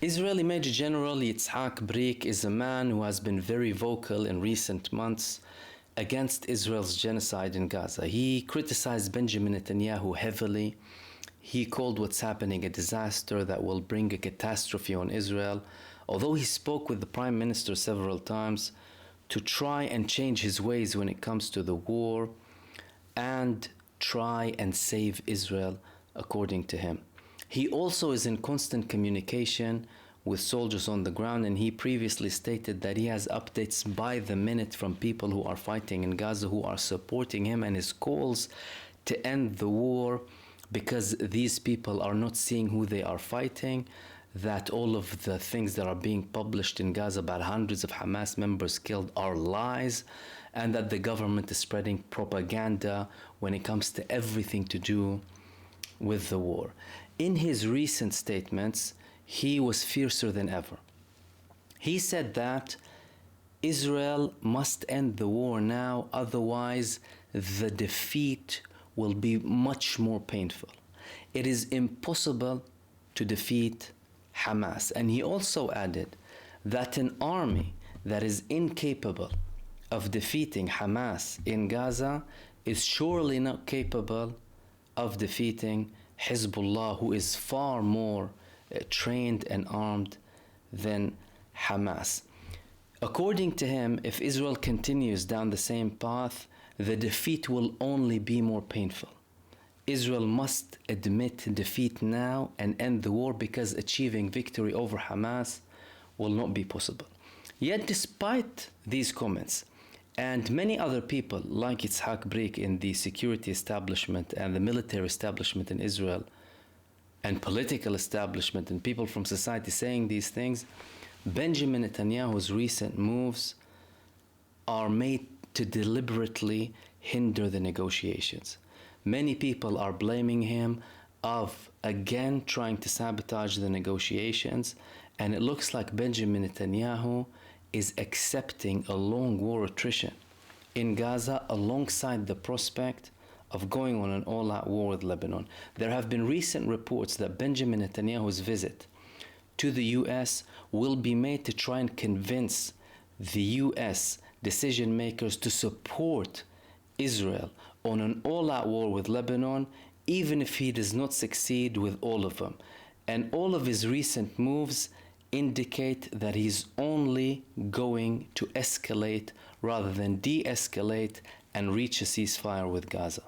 Israeli Major General Yitzhak Brik is a man who has been very vocal in recent months against Israel's genocide in Gaza. He criticized Benjamin Netanyahu heavily. He called what's happening a disaster that will bring a catastrophe on Israel. Although he spoke with the Prime Minister several times to try and change his ways when it comes to the war and try and save Israel, according to him. He also is in constant communication with soldiers on the ground, and he previously stated that he has updates by the minute from people who are fighting in Gaza, who are supporting him and his calls to end the war, because these people are not seeing who they are fighting, that all of the things that are being published in Gaza about hundreds of Hamas members killed are lies, and that the government is spreading propaganda when it comes to everything to do with the war. In his recent statements, he was fiercer than ever. He said that Israel must end the war now, otherwise the defeat will be much more painful. It is impossible to defeat Hamas. And he also added that an army that is incapable of defeating Hamas in Gaza is surely not capable of defeating Hezbollah, who is far more trained and armed than Hamas. According to him, if Israel continues down the same path, the defeat will only be more painful. Israel must admit defeat now and end the war, because achieving victory over Hamas will not be possible. Yet despite these comments, and many other people like Yitzhak Brik in the security establishment and the military establishment in Israel and political establishment and people from society saying these things, Benjamin Netanyahu's recent moves are made to deliberately hinder the negotiations. Many people are blaming him of again trying to sabotage the negotiations, and it looks like Benjamin Netanyahu is accepting a long war attrition in Gaza alongside the prospect of going on an all-out war with Lebanon. There have been recent reports that Benjamin Netanyahu's visit to the US will be made to try and convince the US decision makers to support Israel on an all-out war with Lebanon, even if he does not succeed with all of them. And all of his recent moves indicate that he's only going to escalate rather than de-escalate and reach a ceasefire with Gaza.